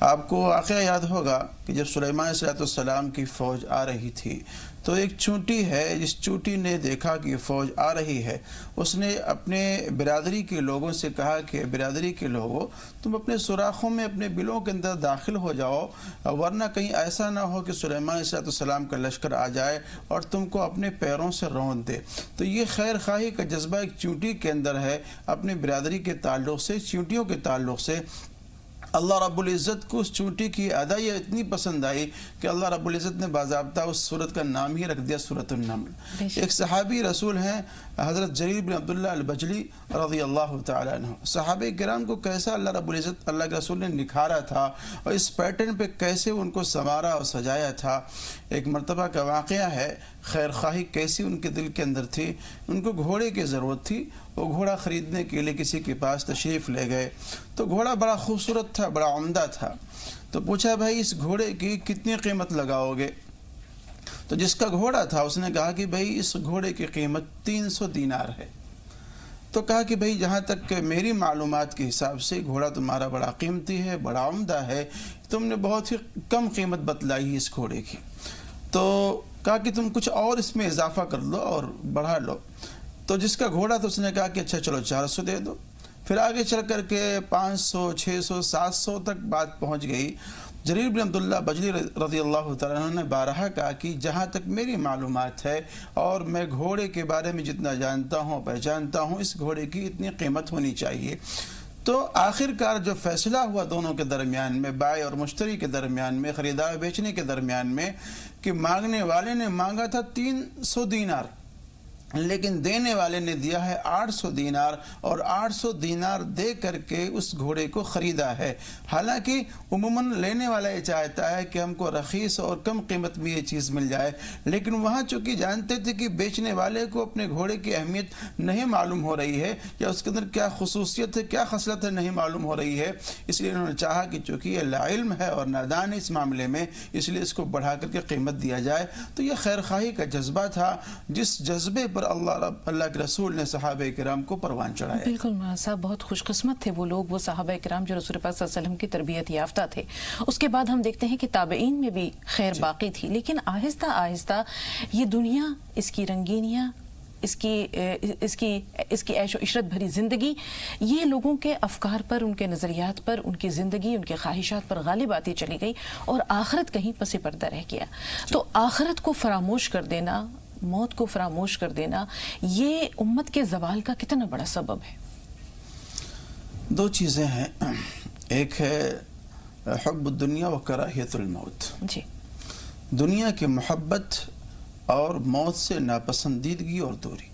آپ کو واقعہ یاد ہوگا کہ جب سلیمان علیہ السلام کی فوج آ رہی تھی تو ایک چونٹی ہے، جس چونٹی نے دیکھا کہ فوج آ رہی ہے، اس نے اپنے برادری کے لوگوں سے کہا کہ برادری کے لوگوں، تم اپنے سوراخوں میں اپنے بلوں کے اندر داخل ہو جاؤ، ورنہ کہیں ایسا نہ ہو کہ سلیمان علیہ السلام کا لشکر آ جائے اور تم کو اپنے پیروں سے رون دے۔ تو یہ خیر خواہی کا جذبہ ایک چونٹی کے اندر ہے، اپنے برادری کے تعلق سے، چونٹیوں کے تعلق سے۔ اللہ رب العزت کو اس چونٹی کی ادائیہ اتنی پسند آئی کہ اللہ رب العزت نے باضابطہ اس سورت کا نام ہی رکھ دیا سورۃ النمل۔ ایک صحابی رسول ہیں حضرت جریر بن عبداللہ البجلی رضی اللہ تعالیٰ عنہ۔ صحابہ کرام کو کیسا اللہ رب العزت، اللہ کے رسول نے نکھارا تھا اور اس پیٹرن پہ کیسے ان کو سنوارا اور سجایا تھا۔ ایک مرتبہ کا واقعہ ہے، خیر خواہی کیسی ان کے دل کے اندر تھی۔ ان کو گھوڑے کی ضرورت تھی، وہ گھوڑا خریدنے کے لیے کسی کے پاس تشریف لے گئے تو گھوڑا بڑا خوبصورت تھا، بڑا عمدہ تھا۔ تو پوچھا بھائی اس گھوڑے کی کتنی قیمت لگاؤ گے؟ تو جس کا گھوڑا تھا اس نے کہا کہ بھائی اس گھوڑے کی قیمت 300 دینار ہے۔ تو کہا کہ بھائی جہاں تک میری معلومات کے حساب سے گھوڑا تمہارا بڑا قیمتی ہے، بڑا عمدہ ہے، تم نے بہت ہی کم قیمت بتلائی اس گھوڑے کی۔ تو کہا کہ تم کچھ اور اس میں اضافہ کر لو اور بڑھا لو۔ تو جس کا گھوڑا تھا اس نے کہا کہ اچھا چلو 400 دے دو۔ پھر آگے چل کر کے 500، 600، 700 تک بات پہنچ گئی۔ جریر بن عبداللہ بجلی رضی اللہ تعالیٰ عنہ نے بارہا کہا کہ جہاں تک میری معلومات ہے اور میں گھوڑے کے بارے میں جتنا جانتا ہوں پہچانتا ہوں، اس گھوڑے کی اتنی قیمت ہونی چاہیے۔ تو آخر کار جو فیصلہ ہوا دونوں کے درمیان میں، بائع اور مشتری کے درمیان میں، خریدار بیچنے کے درمیان میں، کہ مانگنے والے نے مانگا تھا 300 دینار، لیکن دینے والے نے دیا ہے 800 دینار، اور 800 دینار دے کر کے اس گھوڑے کو خریدا ہے۔ حالانکہ عموماً لینے والا یہ چاہتا ہے کہ ہم کو رخیص اور کم قیمت میں یہ چیز مل جائے، لیکن وہاں چونکہ جانتے تھے کہ بیچنے والے کو اپنے گھوڑے کی اہمیت نہیں معلوم ہو رہی ہے، یا اس کے اندر کیا خصوصیت ہے، کیا خصلت ہے، نہیں معلوم ہو رہی ہے، اس لیے انہوں نے چاہا کہ چونکہ یہ لا علم ہے اور نادان اس معاملے میں، اس لیے اس کو بڑھا کر کے قیمت دیا جائے۔ تو یہ خیر خواہی کا جذبہ تھا، جس جذبے پر اللہ کے رسول نے صحابہ کرام کو پروان چڑھایا۔ بالکل مولانا صاحب، بہت خوش قسمت تھے وہ لوگ، وہ صحابہ کرام جو رسول پاک صلی اللہ علیہ وسلم کی تربیت یافتہ تھے۔ اس کے بعد ہم دیکھتے ہیں کہ تابعین میں بھی خیر باقی تھی، لیکن آہستہ آہستہ یہ دنیا، اس کی رنگینیاں، اس کی عیش و عشرت بھری زندگی، یہ لوگوں کے افکار پر، ان کے نظریات پر، ان کی زندگی، ان کے خواہشات پر غالب آتی چلی گئی، اور آخرت کہیں پس پردہ رہ گیا۔ تو آخرت کو فراموش کر دینا، موت کو فراموش کر دینا، یہ امت کے زوال کا کتنا بڑا سبب ہے؟ دو چیزیں ہیں، ایک ہے حب الدنیا و کراہیت الموت۔ جی، دنیا کی محبت اور موت سے ناپسندیدگی اور دوری،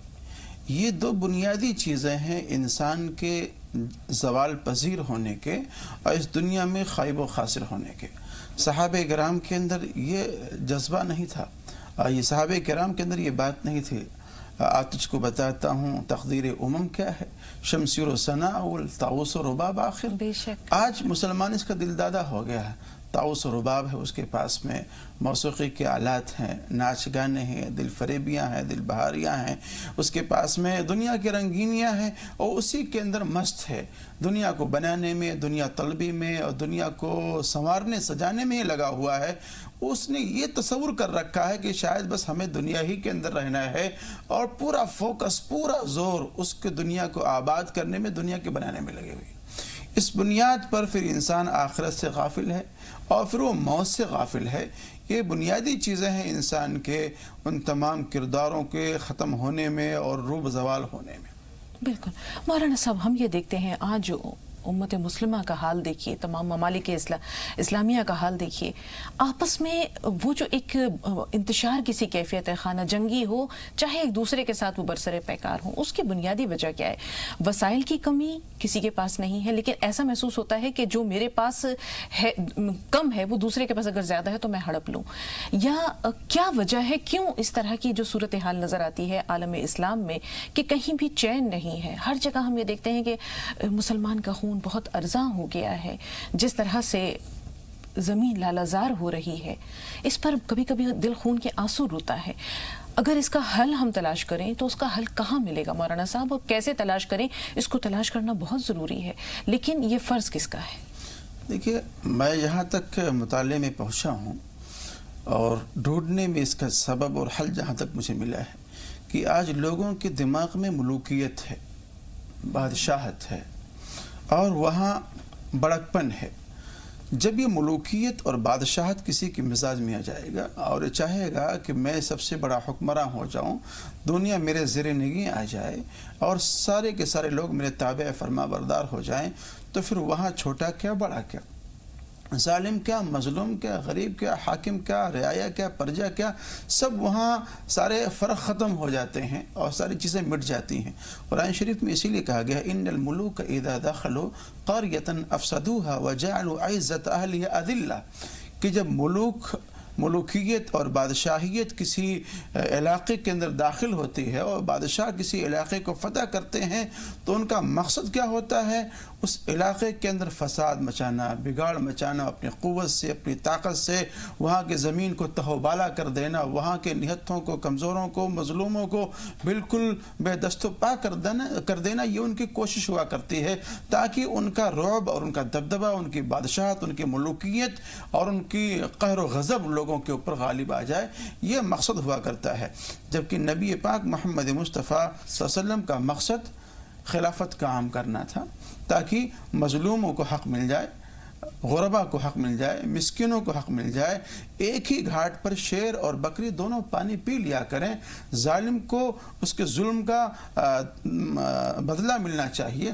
یہ دو بنیادی چیزیں ہیں انسان کے زوال پذیر ہونے کے اور اس دنیا میں خائب و خاسر ہونے کے۔ صحابہ کرام کے اندر یہ جذبہ نہیں تھا، یہ صحابہ کرام کے اندر یہ بات نہیں تھی۔ آج تجھ کو بتاتا ہوں تقدیر امم کیا ہے، شمسیر و ثنا اول، طاؤس و رباب آخر۔ بے شک آج مسلمان اس کا دل دادا ہو گیا ہے، طاؤس و رباب ہے اس کے پاس میں، موسیقی کے آلات ہیں، ناچ گانے ہیں، دل فریبیاں ہیں، دل بہاریاں ہیں، اس کے پاس میں دنیا کی رنگینیاں ہیں، اور اسی کے اندر مست ہے، دنیا کو بنانے میں، دنیا طلبی میں اور دنیا کو سنوارنے سجانے میں لگا ہوا ہے۔ اس نے یہ تصور کر رکھا ہے کہ شاید بس ہمیں دنیا ہی کے اندر رہنا ہے، اور پورا فوکس، پورا زور اس کے دنیا کو آباد کرنے میں، دنیا کے بنانے میں لگے ہوئے۔ اس بنیاد پر پھر انسان آخرت سے غافل ہے اور پھر وہ موت سے غافل ہے۔ یہ بنیادی چیزیں ہیں انسان کے ان تمام کرداروں کے ختم ہونے میں اور روب زوال ہونے میں۔ بالکل مولانا صاحب، ہم یہ دیکھتے ہیں آج امت مسلمہ کا حال دیکھیے، تمام ممالک اسلامیہ کا حال دیکھیے، آپس میں وہ جو ایک انتشار کسی کیفیت ہے، خانہ جنگی ہو، چاہے ایک دوسرے کے ساتھ وہ برسر پیکار ہوں، اس کی بنیادی وجہ کیا ہے؟ وسائل کی کمی کسی کے پاس نہیں ہے، لیکن ایسا محسوس ہوتا ہے کہ جو میرے پاس ہے کم ہے، وہ دوسرے کے پاس اگر زیادہ ہے تو میں ہڑپ لوں، یا کیا وجہ ہے، کیوں اس طرح کی جو صورتحال نظر آتی ہے عالم اسلام میں کہ کہیں بھی چین نہیں ہے؟ ہر جگہ ہم یہ دیکھتے ہیں کہ مسلمان کا خون بہت ارزاں ہو گیا ہے، جس طرح سے زمین لالازار ہو رہی ہے، اس پر کبھی کبھی دل خون کے آنسو روتا ہے۔ اگر اس کا حل ہم تلاش کریں تو اس کا حل کہاں ملے گا مولانا صاحب، اور کیسے تلاش کریں؟ اس کو تلاش کرنا بہت ضروری ہے، لیکن یہ فرض کس کا ہے؟ دیکھیے میں جہاں تک مطالعے میں پہنچا ہوں اور ڈھونڈنے میں اس کا سبب اور حل جہاں تک مجھے ملا ہے کہ آج لوگوں کے دماغ میں ملوکیت ہے، بادشاہت ہے اور وہاں بڑکپن ہے۔ جب یہ ملوکیت اور بادشاہت کسی کے مزاج میں آ جائے گا اور چاہے گا کہ میں سب سے بڑا حکمراں ہو جاؤں، دنیا میرے زیر نگیں آ جائے اور سارے کے سارے لوگ میرے تابع فرما بردار ہو جائیں، تو پھر وہاں چھوٹا کیا بڑا کیا، ظالم کیا، مظلوم کیا، غریب کیا، حاکم کیا، رعایا کیا، پرجا کیا، سب وہاں سارے فرق ختم ہو جاتے ہیں اور ساری چیزیں مٹ جاتی ہیں۔ قرآن شریف میں اسی لیے کہا گیا ان الملوک اذا دخلوا قریۃ افسدوها وجعلوا عزت اہلها اذلہ، کہ جب ملوکیت اور بادشاہیت کسی علاقے کے اندر داخل ہوتی ہے اور بادشاہ کسی علاقے کو فتح کرتے ہیں تو ان کا مقصد کیا ہوتا ہے؟ اس علاقے کے اندر فساد مچانا، بگاڑ مچانا، اپنی قوت سے، اپنی طاقت سے وہاں کے زمین کو تہو بالا کر دینا، وہاں کے نہتوں کو، کمزوروں کو، مظلوموں کو بالکل بے دست و پا کر دینا، یہ ان کی کوشش ہوا کرتی ہے تاکہ ان کا رعب اور ان کا دبدبہ، ان کی بادشاہت، ان کی ملوکیت اور ان کی قہر و غضب لوگوں کے اوپر غالب آ جائے، یہ مقصد ہوا کرتا ہے۔ جبکہ نبی پاک محمد مصطفیٰ صلی اللہ علیہ وسلم کا مقصد خلافت کا عام کرنا تھا تاکہ مظلوموں کو حق مل جائے، غربا کو حق مل جائے، مسکینوں کو حق مل جائے، ایک ہی گھاٹ پر شیر اور بکری دونوں پانی پی لیا کریں، ظالم کو اس کے ظلم کا بدلہ ملنا چاہیے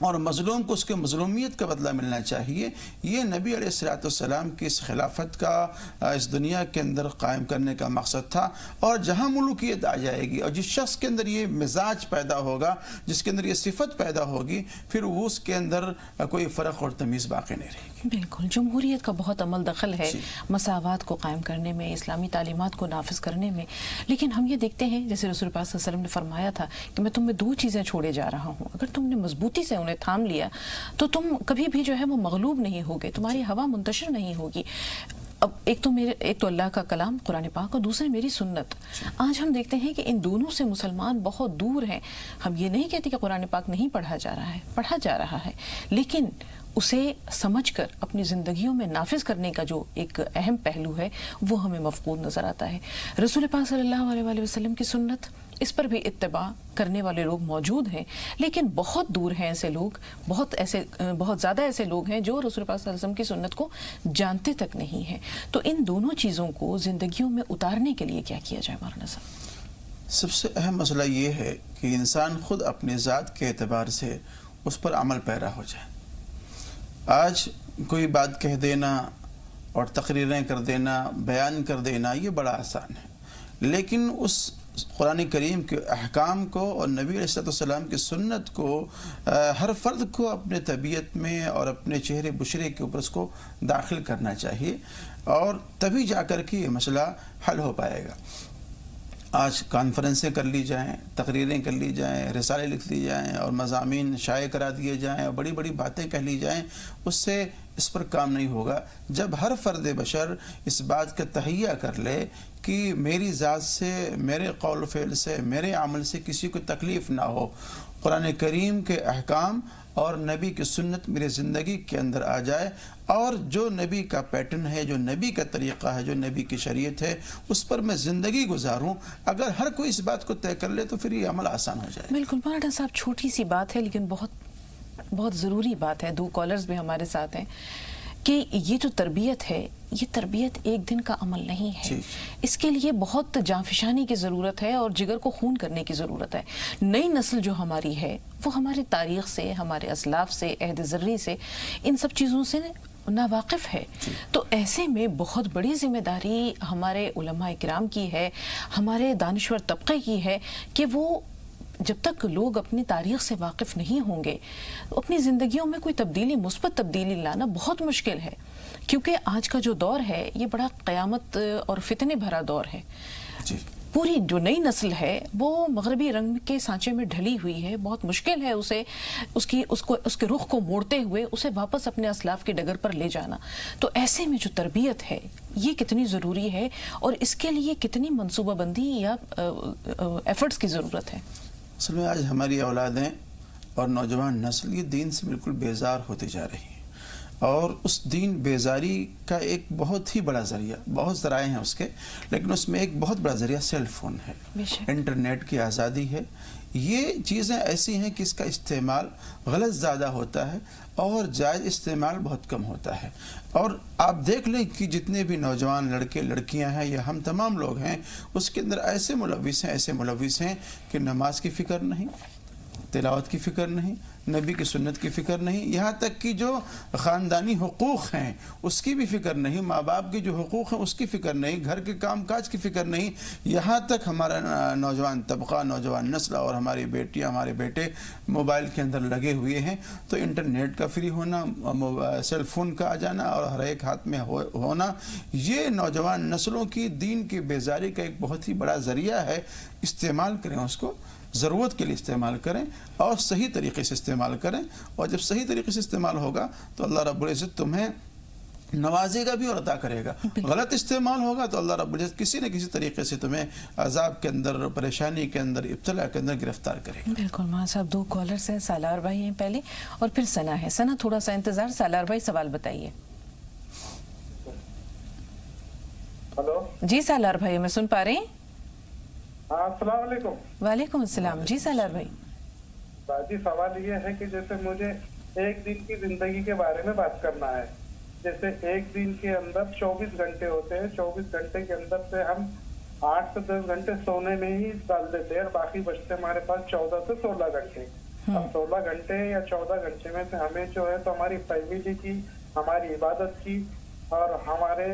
اور مظلوم کو اس کے مظلومیت کا بدلہ ملنا چاہیے۔ یہ نبی علیہ السلام کی اس خلافت کا اس دنیا کے اندر قائم کرنے کا مقصد تھا۔ اور جہاں ملوکیت آ جائے گی اور جس شخص کے اندر یہ مزاج پیدا ہوگا، جس کے اندر یہ صفت پیدا ہوگی، پھر وہ اس کے اندر کوئی فرق اور تمیز باقی نہیں رہے گی۔ بالکل، جمہوریت کا بہت عمل دخل ہے مساوات کو قائم کرنے میں، اسلامی تعلیمات کو نافذ کرنے میں، لیکن ہم یہ دیکھتے ہیں جیسے رسول پاک صلی اللہ علیہ وسلم نے فرمایا تھا کہ میں تم میں دو چیزیں چھوڑے جا رہا ہوں، اگر تم نے مضبوطی سے انہیں تھام لیا تو تم کبھی بھی جو ہے وہ مغلوب نہیں ہوگے، تمہاری ہوا منتشر نہیں ہوگی۔ اب ایک تو اللہ کا کلام قرآن پاک اور دوسرے میری سنت۔ آج ہم دیکھتے ہیں کہ ان دونوں سے مسلمان بہت دور ہیں۔ ہم یہ نہیں کہتے کہ قرآن پاک نہیں پڑھا جا رہا ہے، پڑھا جا رہا ہے، لیکن اسے سمجھ کر اپنی زندگیوں میں نافذ کرنے کا جو ایک اہم پہلو ہے وہ ہمیں مفقود نظر آتا ہے۔ رسول پاک صلی اللہ علیہ وآلہ وسلم کی سنت، اس پر بھی اتباع کرنے والے لوگ موجود ہیں، لیکن بہت دور ہیں ایسے لوگ، بہت زیادہ ایسے لوگ ہیں جو رسول پاک صلی اللہ علیہ وسلم کی سنت کو جانتے تک نہیں ہیں۔ تو ان دونوں چیزوں کو زندگیوں میں اتارنے کے لیے کیا کیا جائے مولانا صاحب؟ سب سے اہم مسئلہ یہ ہے کہ انسان خود اپنے ذات کے اعتبار سے اس پر عمل پیرا ہو جائے۔ آج کوئی بات کہہ دینا اور تقریریں کر دینا، بیان کر دینا، یہ بڑا آسان ہے، لیکن اس قرآن کریم کے احکام کو اور نبی علیہ السلام کی سنت کو ہر فرد کو اپنے طبیعت میں اور اپنے چہرے بشرے کے اوپر اس کو داخل کرنا چاہیے، اور تبھی جا کر کے یہ مسئلہ حل ہو پائے گا۔ آج کانفرنسیں کر لی جائیں، تقریریں کر لی جائیں، رسالے لکھ لی جائیں اور مضامین شائع کرا دیے جائیں اور بڑی بڑی باتیں کہہ لی جائیں، اس سے اس پر کام نہیں ہوگا۔ جب ہر فرد بشر اس بات کا تہیہ کر لے کہ میری ذات سے، میرے قول و فعل سے، میرے عمل سے کسی کو تکلیف نہ ہو، قرآن کریم کے احکام اور نبی کی سنت میری زندگی کے اندر آ جائے، اور جو نبی کا پیٹرن ہے، جو نبی کا طریقہ ہے، جو نبی کی شریعت ہے، اس پر میں زندگی گزاروں، اگر ہر کوئی اس بات کو طے کر لے تو پھر یہ عمل آسان ہو جائے۔ بالکل مولانا صاحب، چھوٹی سی بات ہے لیکن بہت ضروری بات ہے، دو کالرز بھی ہمارے ساتھ ہیں، کہ یہ جو تربیت ہے، یہ تربیت ایک دن کا عمل نہیں ہے، اس کے لیے بہت جانفشانی کی ضرورت ہے اور جگر کو خون کرنے کی ضرورت ہے۔ نئی نسل جو ہماری ہے وہ ہماری تاریخ سے، ہمارے اسلاف سے، عہد ذری سے، ان سب چیزوں سے ناواقف ہے، تو ایسے میں بہت بڑی ذمہ داری ہمارے علماء کرام کی ہے، ہمارے دانشور طبقے کی ہے، کہ وہ جب تک لوگ اپنی تاریخ سے واقف نہیں ہوں گے، اپنی زندگیوں میں کوئی تبدیلی، مثبت تبدیلی لانا بہت مشکل ہے، کیونکہ آج کا جو دور ہے یہ بڑا قیامت اور فتنے بھرا دور ہے۔ پوری جو نئی نسل ہے وہ مغربی رنگ کے سانچے میں ڈھلی ہوئی ہے، بہت مشکل ہے اس کے رخ کو موڑتے ہوئے اسے واپس اپنے اسلاف کے ڈگر پر لے جانا۔ تو ایسے میں جو تربیت ہے یہ کتنی ضروری ہے اور اس کے لیے کتنی منصوبہ بندی یا ایفرٹس کی ضرورت ہے؟ اصل میں آج ہماری اولادیں اور نوجوان نسل یہ دین سے بالکل بیزار ہوتی جا رہی ہیں، اور اس دین بیزاری کا ایک بہت ہی بڑا ذریعہ، بہت ذرائع ہیں اس کے، لیکن اس میں ایک بہت بڑا ذریعہ سیل فون ہے، انٹرنیٹ کی آزادی ہے۔ یہ چیزیں ایسی ہیں کہ اس کا استعمال غلط زیادہ ہوتا ہے اور جائز استعمال بہت کم ہوتا ہے۔ اور آپ دیکھ لیں کہ جتنے بھی نوجوان لڑکے لڑکیاں ہیں یا ہم تمام لوگ ہیں، اس کے اندر ایسے ملوث ہیں کہ نماز کی فکر نہیں، تلاوت کی فکر نہیں، نبی کی سنت کی فکر نہیں، یہاں تک کہ جو خاندانی حقوق ہیں اس کی بھی فکر نہیں، ماں باپ کے جو حقوق ہیں اس کی فکر نہیں، گھر کے کام کاج کی فکر نہیں۔ یہاں تک ہمارا نوجوان طبقہ، نوجوان نسل اور ہماری بیٹیاں، ہمارے بیٹے موبائل کے اندر لگے ہوئے ہیں۔ تو انٹرنیٹ کا فری ہونا، سیل فون کا آ جانا اور ہر ایک ہاتھ میں ہونا، یہ نوجوان نسلوں کی دین کی بیزاری کا ایک بہت ہی بڑا ذریعہ ہے۔ استعمال کریں اس کو، ضرورت کے لیے استعمال کریں اور صحیح طریقے سے استعمال کریں، اور جب صحیح طریقے سے استعمال ہوگا تو اللہ رب العزت تمہیں نوازے گا بھی اور عطا کرے گا۔ غلط استعمال ہوگا تو اللہ رب العزت کسی نہ کسی طریقے سے تمہیں عذاب کے اندر، پریشانی کے اندر، ابتلا کے اندر گرفتار کرے گا۔ بالکل ماں صاحب، 2 کالرز ہیں، سالار بھائی ہیں پہلے اور پھر ثنا ہے۔ ثنا تھوڑا سا انتظار، سالار بھائی سوال بتائیے۔ ہلو جی سالار بھائی، ہمیں سن پا رہے ہیں؟ السلام علیکم۔ وعلیکم السلام۔ جی سالار بھائی۔ باجی سوال یہ ہے کہ جیسے مجھے ایک دن کی زندگی کے بارے میں بات کرنا ہے۔ جیسے ایک دن کے اندر 24 گھنٹے ہوتے ہیں، 24 گھنٹے کے اندر سے ہم 8 سے 10 گھنٹے سونے میں ہی ڈال دیتے ہیں اور باقی بچتے ہمارے پاس 14 سے 16 گھنٹے۔ اب 16 گھنٹے یا 14 گھنٹے میں سے ہمیں جو ہے تو ہماری فیملی کی، ہماری عبادت کی اور ہمارے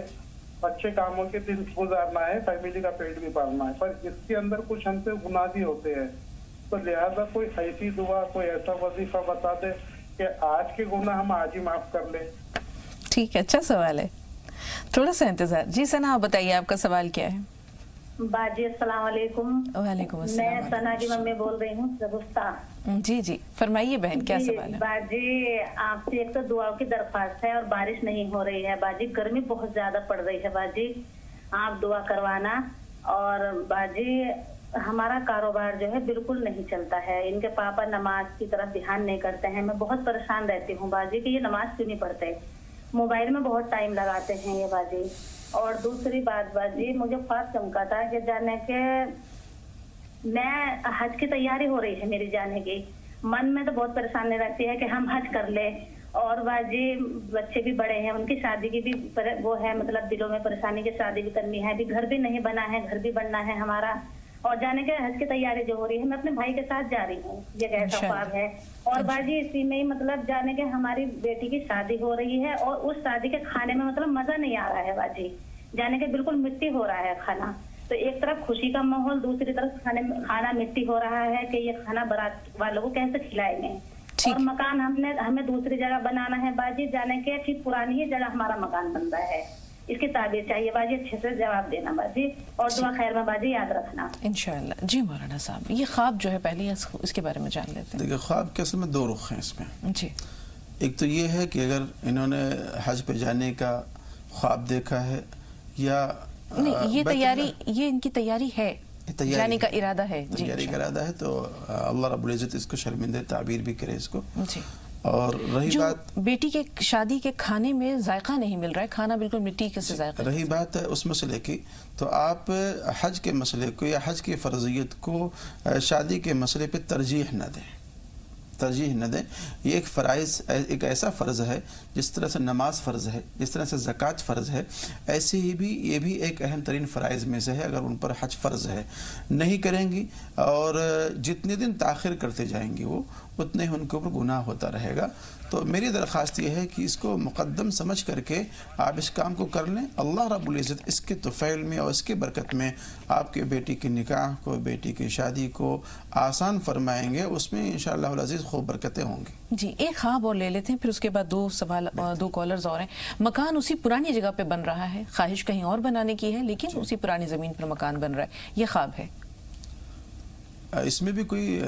اچھے کاموں کے دن گزارنا ہے، فیملی کا پیٹ بھی پالنا ہے، پر اس کے اندر کچھ ہم سے گناہ بھی ہوتے ہیں۔ تو لہذا کوئی ایسی دعا، کوئی ایسا وظیفہ بتا دے کہ آج کے گناہ ہم آج ہی معاف کر لیں۔ ٹھیک ہے، اچھا سوال ہے، تھوڑا سا انتظار۔ جی ثنا، آپ بتائیے آپ کا سوال کیا ہے؟ باجی السلام علیکم۔ وعلیکم السلام۔ میں ثنا کی ممی بول رہی ہوں شگفتہ۔ جی جی فرمائیے بہن، کیا سوال ہے؟ باجی آپ سے ایک تو دعا کی درخواست ہے، اور بارش نہیں ہو رہی ہے باجی، گرمی بہت زیادہ پڑ رہی ہے باجی، آپ دعا کروانا۔ اور باجی ہمارا کاروبار جو ہے بالکل نہیں چلتا ہے، ان کے پاپا نماز کی طرف دھیان نہیں کرتے ہیں، میں بہت پریشان رہتی ہوں باجی کہ یہ نماز کیوں نہیں پڑھتے، موبائل میں بہت ٹائم لگاتے ہیں یہ باجی۔ اور دوسری بات باجی، مجھے خواب چمکا تھا کہ جانے کے میں حج کی تیاری ہو رہی ہے میری جانے کی، من میں تو بہت پریشانی رہتی ہے کہ ہم حج کر لیں، اور باجی بچے بھی بڑے ہیں، ان کی شادی کی بھی وہ ہے، مطلب دلوں میں پریشانی کی شادی بھی کرنی ہے، ابھی گھر بھی نہیں بنا ہے، گھر بھی بننا ہے ہمارا، اور جانے کے حج کی تیاری جو ہو رہی ہے میں اپنے بھائی کے ساتھ جا رہی ہوں، یہ ایسا خواب ہے۔ اور باجی اسی میں ہی مطلب جانے کے ہماری بیٹی کی شادی ہو رہی ہے، اور اس شادی کے کھانے میں مطلب مزہ نہیں آ رہا ہے باجی، جانے کے بالکل مٹی ہو رہا ہے کھانا، تو ایک طرف خوشی کا ماحول، دوسری طرف کھانا مٹی ہو رہا ہے کہ یہ کھانا بارات والوں کو کیسے کھلائیں گے۔ اور مکان ہمیں دوسری جگہ بنانا ہے باجی، جانے کے پھر پرانی ہی جگہ ہمارا مکان بن رہا ہے، اس کی تعبیر چاہیے باجی، اچھے سے جواب دینا باجی، اور دعا خیر میں باجی یاد رکھنا انشاءاللہ۔ جی مولانا صاحب، یہ خواب جو ہے پہلے اس کے بارے میں جان لیتے ہیں۔ دیکھیں خواب کے اصل میں 2 رخ ہیں اس میں۔ جی، ایک تو یہ ہے کہ اگر انہوں نے حج پہ جانے کا خواب دیکھا ہے یا نہیں، یہ تیاری، یہ ان کی تیاری ہے، جانے کا ارادہ ہے، تیاری کا ارادہ ہے، تو اللہ رب العزت اس کو شرمندہ تعبیر بھی کرے اس کو۔ جی، اور رہی جو بات بیٹی کے شادی کے کھانے میں ذائقہ نہیں مل رہا ہے، کھانا بالکل مٹی کے سے ذائقہ، رہی بات ہے اس مسئلے کی، تو آپ حج کے مسئلے کو یا حج کی فرضیت کو شادی کے مسئلے پہ ترجیح نہ دیں، ترجیح نہ دیں۔ یہ ایک فرائض، ایک ایسا فرض ہے جس طرح سے نماز فرض ہے، جس طرح سے زکوٰۃ فرض ہے، ایسے ہی بھی یہ بھی ایک اہم ترین فرائض میں سے ہے۔ اگر ان پر حج فرض ہے، نہیں کریں گی اور جتنے دن تاخیر کرتے جائیں گی وہ اتنے ہی ان کے اوپر گناہ ہوتا رہے گا۔ تو میری درخواست یہ ہے کہ اس کو مقدم سمجھ کر کے آپ اس کام کو کر لیں، اللہ رب العزت اس کے طفیل میں اور اس کی برکت میں آپ کے بیٹی کے نکاح کو، بیٹی کی شادی کو آسان فرمائیں گے، اس میں انشاءاللہ العزیز خوب برکتیں ہوں گی۔ جی، ایک خواب اور لے لیتے ہیں، پھر اس کے بعد 2 کالرز اور ہیں۔ مکان اسی پرانی جگہ پہ بن رہا ہے، خواہش کہیں اور بنانے کی ہے لیکن اسی پرانی زمین پر مکان بن رہا ہے، یہ خواب ہے؟ اس میں بھی کوئی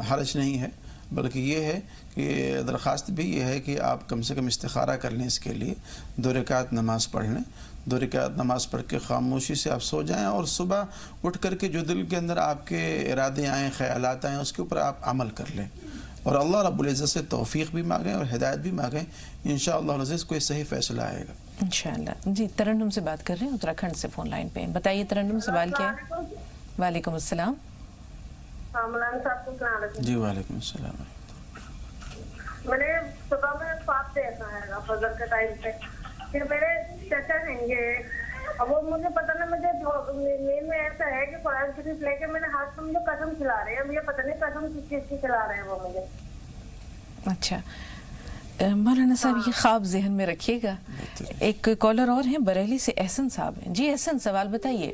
حرج نہیں ہے، بلکہ یہ ہے کہ درخواست بھی یہ ہے کہ آپ کم سے کم استخارہ کر لیں، اس کے لیے 2 رکعت نماز پڑھ لیں، 2 رکعت نماز پڑھ کے خاموشی سے آپ سو جائیں، اور صبح اٹھ کر کے جو دل کے اندر آپ کے ارادے آئیں، خیالات آئیں، اس کے اوپر آپ عمل کر لیں۔ اور اللہ رب العزت سے توفیق بھی مانگیں اور ہدایت بھی مانگیں، انشاءاللہ العزیز کوئی صحیح فیصلہ آئے گا انشاءاللہ۔ جی ترنم سے بات کر رہے ہیں اتراکھنڈ سے فون لائن پہ، بتائیے ترنم سوال کیا ہے؟ وعلیکم السلام۔ مولانا صاحب کو سلام علیکم۔ جی وعلیکم السلام۔ میں نے صبح میں خواب دیکھا ہے فجر کے ٹائم پہ، پھر میرے چچا ہیں گے، اب وہ مجھے پتہ نہیں، مجھے نیند میں ایسا ہے کہ قرآن شریف لے کے میرے ہاتھ میں مجھے قسم کھلا رہے ہیں، مجھے پتہ نہیں قسم کس چیز کی کھلا رہے ہیں وہ مجھے۔ اچھا مولانا صاحب یہ خواب ذہن میں رکھیے گا۔ ایک کالر اور ہیں بریلی سے، احسن صاحب ہیں۔ جی احسن سوال بتائیے۔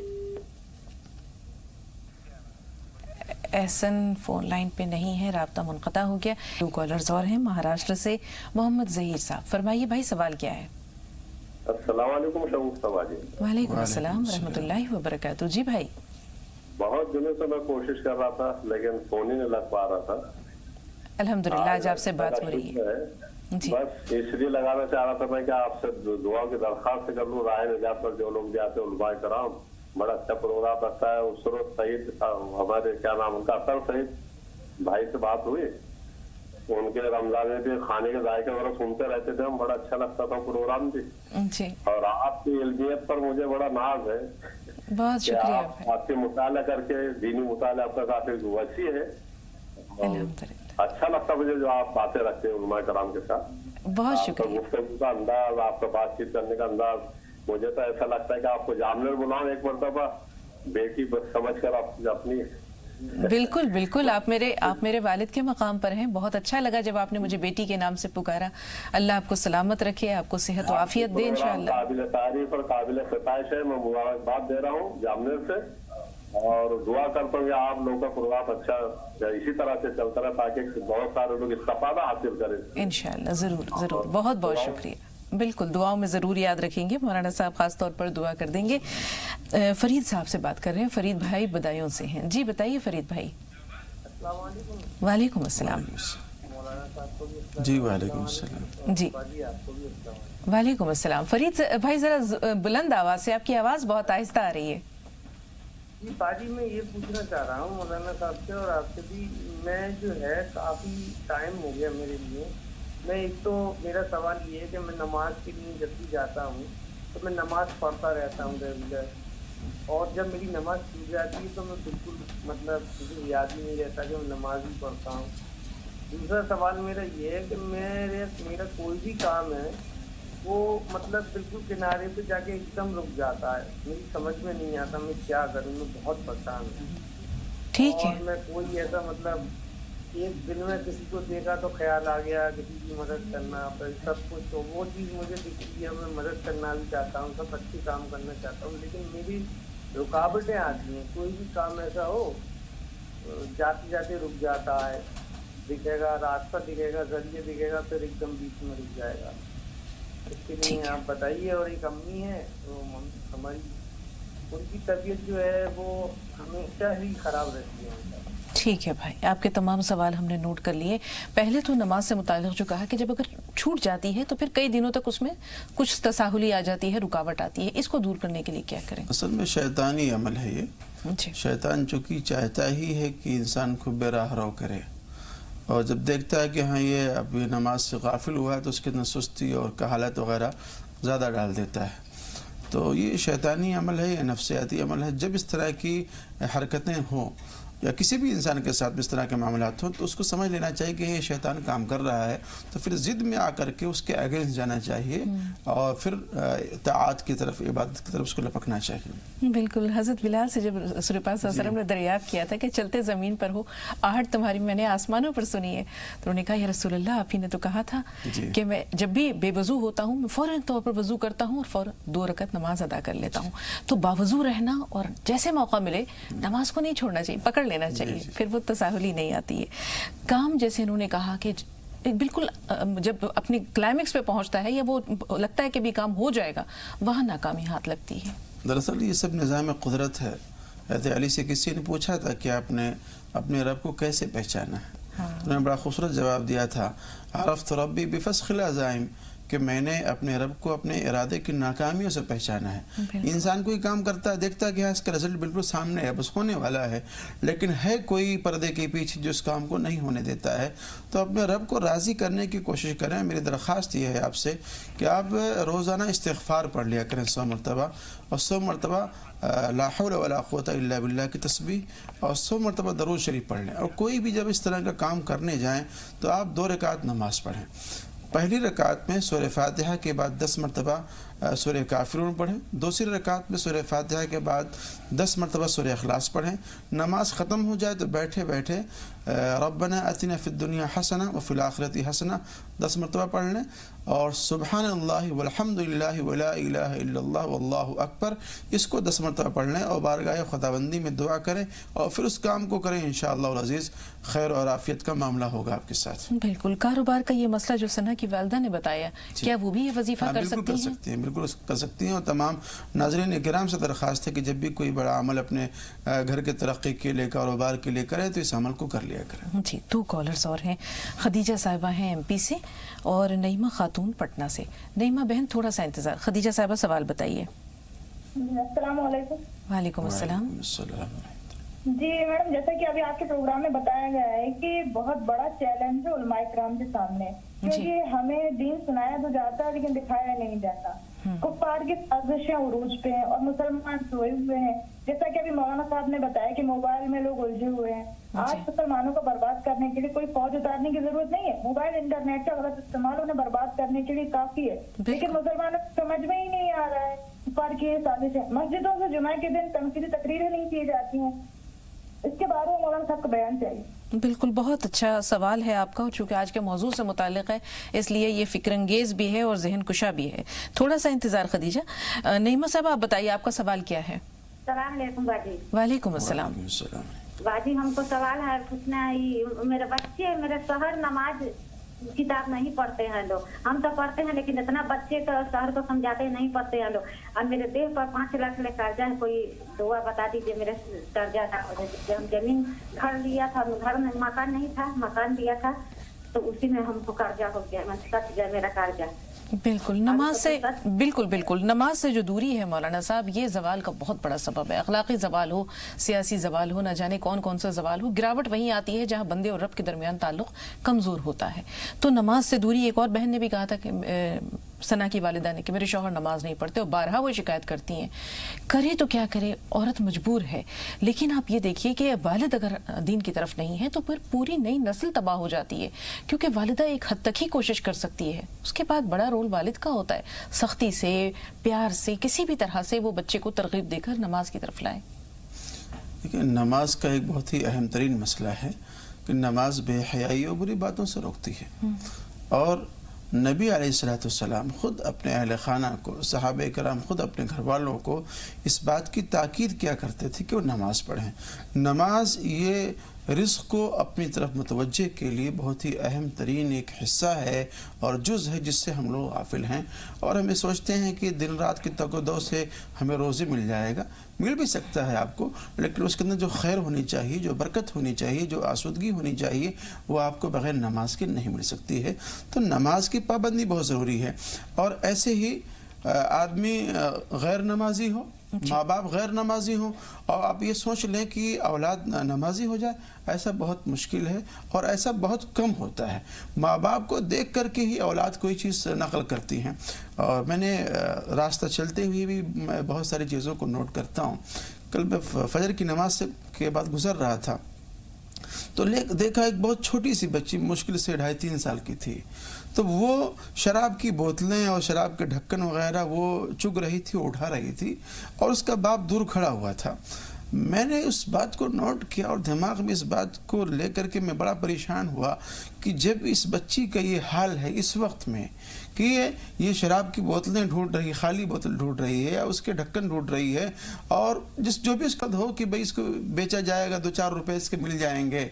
احسن فون لائن پہ نہیں ہے، رابطہ منقطع ہو گیا۔ دو کالرز اور ہیں مہاراشٹر سے، محمد ظہیر صاحب، فرمائیے بھائی سوال کیا ہے؟ السلام علیکم شگفتہ جی۔ وعلیکم السلام ورحمۃ اللہ وبرکاتہ۔ جی بھائی بہت دنوں سے میں کوشش کر رہا تھا لیکن فون ہی نہیں لگ پا رہا تھا۔ الحمدللہ آج آپ سے بات ہو رہی ہے۔ جی بس اس لیے لگانا چاہ رہا تھا میں کہ آپ سے دعا کی درخواست کر لوں، رائے نجات پر جو لوگ جاتے ہیں علماء کرام، بڑا اچھا پروگرام رکھتا ہے۔ اسرت سعید ہمارے کیا نام ان کا، اطہر سعید بھائی سے بات ہوئی، ان کے رمضان میں بھی کھانے کے ذائقے وغیرہ سنتے رہتے تھے ہم، بڑا اچھا لگتا تھا پروگرام بھی۔ جی اور آپ کی علمیت پر مجھے بڑا ناز ہے، بہت شکریہ آپ کے مطالعہ کر کے دینی مطالعہ آپ کا کافی وسیع ہے، الحمدللہ، اچھا لگتا مجھے جو آپ باتیں رکھتے ہیں علماء کرام کے ساتھ۔ بہت آپ کا شکریہ۔ گفتگو کا انداز، آپ کا بات چیت کرنے کا انداز، مجھے تو ایسا لگتا ہے کہ آپ کو جامع بلاؤں ایک مرتبہ، بیٹی بس سمجھ کر آپ اپنی۔ بالکل بالکل، آپ میرے والد کے مقام پر ہیں۔ بہت اچھا لگا جب آپ نے مجھے بیٹی کے نام سے پکارا۔ اللہ آپ کو سلامت رکھے، آپ کو صحت و عافیت دے انشاءاللہ۔ قابل تعریف اور قابل ستائش ہے، میں مبارکباد دے رہا ہوں جامع سے، اور دعا کرتا ہوں کہ آپ لوگوں کا پروگرام اچھا اسی طرح سے چلتا رہے تاکہ بہت سارے لوگ استفادہ حاصل کریں انشاءاللہ، ضرور ضرور، بہت بہت شکریہ۔ بالکل دعاؤں میں ضرور یاد رکھیں گے، مولانا صاحب خاص طور پر دعا کر دیں گے۔ فرید صاحب سے بات کر رہے ہیں، فرید بھائی بدایوں سے ہیں۔ جی بتائیے فرید بھائی۔ السلام علیکم۔ وعلیکم السلام۔ مولانا صاحب کو بھی جی وعلیکم السلام۔ جی باجی آپ کو بھی السلام۔ وعلیکم السلام۔ فرید بھائی ذرا بلند آواز سے، آپ کی آواز بہت آہستہ آ رہی ہے۔ جی باجی میں یہ پوچھنا چاہ رہا ہوں مولانا صاحب سے اور آپ سے بھی، میں جو ہے کافی ٹائم ہو گیا میرے لیے، میں ایک تو میرا سوال یہ ہے کہ میں نماز کے لیے جب بھی جاتا ہوں تو میں نماز پڑھتا رہتا ہوں ریگولر، اور جب میری نماز چھوٹ جاتی ہے تو میں بالکل مطلب مجھے یاد ہی نہیں رہتا کہ میں نماز ہی پڑھتا ہوں۔ دوسرا سوال میرا یہ ہے کہ میرا کوئی بھی کام ہے وہ مطلب بالکل کنارے پہ جا کے ایک دم رک جاتا ہے، میری سمجھ میں نہیں آتا میں کیا کروں، میں بہت پریشان ہوں۔ ٹھیک ہے، اور میں کوئی ایسا مطلب ایک دن میں کسی کو دیکھا تو خیال آ گیا کسی کی مدد کرنا، پھر سب کچھ، تو وہ چیز مجھے دکھتی ہے، میں مدد کرنا بھی چاہتا ہوں، سب اچھی کام کرنا چاہتا ہوں، لیکن میری رکاوٹیں آتی ہیں۔ کوئی بھی کام ایسا ہو جاتے جاتے رک جاتا ہے، دکھے گا راستہ دکھے گا ذریعہ دکھے گا پھر ایک دم بیچ میں رک جائے گا۔ اس کے لیے آپ بتائیے۔ اور ایک امی ہے تو ہماری ان کی طبیعت جو ہے وہ ہمیشہ ہی خراب رہتی ہے۔ ٹھیک ہے بھائی، آپ کے تمام سوال ہم نے نوٹ کر لیے۔ پہلے تو نماز سے متعلق جو کہا کہ جب اگر چھوٹ جاتی ہے تو پھر کئی دنوں تک اس میں کچھ تساہلی آ جاتی ہے، رکاوٹ آتی ہے، اس کو دور کرنے کے لیے کیا کریں؟ اصل میں شیطانی عمل ہے یہ۔ جی شیطان چونکہ چاہتا ہی ہے کہ انسان کو بے راہ رو کرے، اور جب دیکھتا ہے کہ ہاں یہ اب یہ نماز سے غافل ہوا ہے تو اس کے اندر سستی اور کہالت وغیرہ زیادہ ڈال دیتا ہے۔ تو یہ شیطانی عمل ہے، یہ نفسیاتی عمل ہے۔ جب اس طرح کی حرکتیں ہوں یا کسی بھی انسان کے ساتھ اس طرح کے معاملات ہوں تو اس کو سمجھ لینا چاہیے کہ یہ شیطان کام کر رہا ہے، تو پھر ضد میں آ کر کے اس کے اگینسٹ جانا چاہیے اور پھر اطاعت کی طرف، عبادت کی طرف اس کو لپکنا چاہیے۔ بالکل، حضرت بلال سے جب رسول پاک صلی اللہ علیہ وسلم نے دریافت کیا تھا کہ چلتے زمین پر ہو آہٹ تمہاری میں نے آسمانوں پر سنی ہے، تو انہوں نے کہا یا رسول اللہ آپ ہی نے تو کہا تھا کہ میں جب بھی بے وضو ہوتا ہوں میں فوراً طور پر وضو کرتا ہوں اور فوراً 2 رکعت نماز ادا کر لیتا ہوں۔ تو باوضو رہنا اور جیسے موقع ملے نماز کو نہیں چھوڑنا چاہیے، پکڑ لینا چاہیے، پھر وہ تساہلی نہیں آتی ہے۔ کام جیسے انہوں نے کہا کہ بالکل جب اپنی کلائمیکس پہ پہنچتا ہے یا وہ لگتا ہے کہ بھی کام ہو جائے گا، وہاں ناکامی ہاتھ لگتی ہے۔ دراصل یہ سب نظام قدرت ہے۔ حضرت علی سے کسی نے پوچھا تھا کہ آپ نے اپنے رب کو کیسے پہچانا ہے، انہوں نے بڑا خوبصورت جواب دیا تھا، عرفت ربی بفسخ العزائم، کہ میں نے اپنے رب کو اپنے ارادے کی ناکامیوں سے پہچانا ہے۔ انسان کوئی کام کرتا ہے، دیکھتا ہے کہ اس کا رزلٹ بالکل سامنے ہے، بس ہونے والا ہے، لیکن ہے کوئی پردے کے پیچھے جو اس کام کو نہیں ہونے دیتا ہے۔ تو اپنے رب کو راضی کرنے کی کوشش کریں۔ میری درخواست یہ ہے آپ سے کہ آپ روزانہ استغفار پڑھ لیا کریں 100 مرتبہ، اور 100 مرتبہ لا حول ولا قوت الا باللہ کی تسبیح، اور 100 مرتبہ درود شریف پڑھ لیں۔ اور کوئی بھی جب اس طرح کا کام کرنے جائیں تو آپ 2 رکعت نماز پڑھیں۔ پہلی رکعت میں سورہ فاتحہ کے بعد 10 مرتبہ سورہ کافرون پڑھیں، دوسری رکعت میں سورہ فاتحہ کے بعد 10 مرتبہ سورہ اخلاص پڑھیں۔ نماز ختم ہو جائے تو بیٹھے بیٹھے ربنا اتنا فی الدنیا حسنہ وفی الآخرۃ حسنہ 10 مرتبہ پڑھ لیں، اور سبحان اللہ والحمد للہ ولا الہ الا اللہ واللہ اکبر اس کو 10 مرتبہ پڑھ لیں، اور بارگاہ خداوندی میں دعا کریں، اور پھر اس کام کو کریں۔ انشاءاللہ العزیز خیر اور عافیت کا معاملہ ہوگا آپ کے ساتھ۔ بالکل، کاروبار کا یہ مسئلہ جو ثنا کی والدہ نے بتایا، کیا وہ بھی یہ وظیفہ کر سکتی ہیں؟ بالکل کر سکتی ہیں، اور تمام ناظرین کرام سے درخواست ہے کہ جب بھی کوئی بڑا عمل اپنے گھر کے ترقی کے لیے، کاروبار کے لیے کرے تو اس عمل کو کر لیا کریں۔ جی، 2 کالرز اور ہیں۔ خدیجہ صاحبہ ہیں ایم پی سے، اور نعیمہ خاتون پٹنہ سے۔ نعیمہ بہن تھوڑا سا انتظار۔ خدیجہ صاحبہ سوال بتائیے۔ السلام علیکم۔ وعلیکم السلام۔ جی میڈم، جیسا کہ ابھی آپ کے پروگرام میں بتایا گیا ہے کہ بہت بڑا چیلنج ہے علماء کرام کے سامنے، کیونکہ ہمیں دین سنایا تو جاتا ہے لیکن دکھایا نہیں جاتا۔ کفار کی سازشیں عروج پہ ہیں اور مسلمان سوئے ہوئے ہیں، جیسا کہ ابھی مولانا صاحب نے بتایا کہ موبائل میں لوگ الجھے ہوئے ہیں۔ آج مسلمانوں کو برباد کرنے کے لیے کوئی فوج اتارنے کی ضرورت نہیں ہے، موبائل انٹرنیٹ کا غلط استعمال انہیں برباد کرنے کے لیے کافی ہے، لیکن مسلمانوں کو سمجھ میں ہی نہیں آ رہا ہے کفار کی سازشیں۔ مسجدوں سے جمعہ کے دن تنقیدی تقریریں نہیں کی جاتی ہیں، اس کے بارے میں مولانا صاحب کا بیان چاہیے۔ بالکل، بہت اچھا سوال ہے آپ کا، چونکہ آج کے موضوع سے متعلق ہے اس لیے یہ فکر انگیز بھی ہے اور ذہن کشا بھی ہے۔ تھوڑا سا انتظار خدیجہ۔ نعیمہ صاحب آپ بتائیے، آپ کا سوال کیا ہے؟ السلام علیکم باجی۔ وعلیکم السلام۔ باجی ہم کو سوال ہے پوچھنا ہے، میرے بچے میرے شوہر نماز کتاب نہیں پڑھتے ہیں لوگ، ہم تو پڑھتے ہیں لیکن اتنا بچے کو شوہر کو سمجھاتے نہیں پڑھتے ہیں لوگ، اور میرے دیہ پر 5 لاکھ لے قرضہ ہے، کوئی دعا بتا دیجیے میرے قرضہ نہ ہو جائے۔ ہم زمین گھر لیا تھا، گھر میں مکان نہیں تھا، مکان لیا تھا تو اسی میں ہم کو قرضہ ہو گیا، کٹ گیا میرا قرضہ۔ بالکل، نماز سے بالکل نماز سے جو دوری ہے مولانا صاحب، یہ زوال کا بہت بڑا سبب ہے۔ اخلاقی زوال ہو، سیاسی زوال ہو، نہ جانے کون سا زوال ہو، گراوٹ وہیں آتی ہے جہاں بندے اور رب کے درمیان تعلق کمزور ہوتا ہے۔ تو نماز سے دوری، ایک اور بہن نے بھی کہا تھا کہ ثنا کی والدہ نے کہ میرے شوہر نماز نہیں پڑھتے، اور بارہا وہ شکایت کرتی ہیں۔ کرے تو کیا کرے، عورت مجبور ہے۔ لیکن آپ یہ دیکھیے کہ والد اگر دین کی طرف نہیں ہے تو پھر پوری نئی نسل تباہ ہو جاتی ہے، کیونکہ والدہ ایک حد تک ہی کوشش کر سکتی ہے، اس کے بعد بڑا رول والد کا ہوتا ہے، سختی سے، پیار سے، کسی بھی طرح سے وہ بچے کو ترغیب دے کر نماز کی طرف لائے۔ لیکن نماز کا ایک بہت ہی اہم ترین مسئلہ ہے کہ نماز بے حیائی اور بری باتوں سے روکتی ہے، اور نبی علیہ السلام خود اپنے اہل خانہ کو، صحابہ کرام خود اپنے گھر والوں کو اس بات کی تاکید کیا کرتے تھے کہ وہ نماز پڑھیں۔ نماز یہ رزق کو اپنی طرف متوجہ کے لیے بہت ہی اہم ترین ایک حصہ ہے اور جز ہے، جس سے ہم لوگ غافل ہیں، اور ہمیں سوچتے ہیں کہ دن رات کی تگ و دو سے ہمیں روزی مل جائے گا۔ مل بھی سکتا ہے آپ کو، لیکن اس کے اندر جو خیر ہونی چاہیے، جو برکت ہونی چاہیے، جو آسودگی ہونی چاہیے، وہ آپ کو بغیر نماز کے نہیں مل سکتی ہے۔ تو نماز کی پابندی بہت ضروری ہے، اور ایسے ہی آدمی غیر نمازی ہو، ماں باپ غیر نمازی ہوں، اور آپ یہ سوچ لیں کہ اولاد نمازی ہو جائے، ایسا بہت مشکل ہے، اور ایسا بہت کم ہوتا ہے۔ ماں باپ کو دیکھ کر کے ہی اولاد کوئی چیز نقل کرتی ہیں، اور میں نے راستہ چلتے ہوئے بھی میں بہت ساری چیزوں کو نوٹ کرتا ہوں۔ کل میں فجر کی نماز کے بعد گزر رہا تھا تو دیکھا ایک بہت چھوٹی سی بچی، مشکل سے 2.5-3 سال کی تھی، تو وہ شراب کی بوتلیں اور شراب کے ڈھکن وغیرہ وہ چگ رہی تھی، اٹھا رہی تھی، اور اس کا باپ دور کھڑا ہوا تھا۔ میں نے اس بات کو نوٹ کیا اور دماغ میں اس بات کو لے کر کے میں بڑا پریشان ہوا کہ جب اس بچی کا یہ حال ہے اس وقت میں کہ یہ شراب کی بوتلیں ڈھونڈ رہی، خالی بوتل ڈھونڈ رہی ہے، یا اس کے ڈھکن ڈھونڈ رہی ہے، اور جو بھی اس کا ہو کہ بھئی اس کو بیچا جائے گا، 2-4 روپے اس کے مل جائیں گے،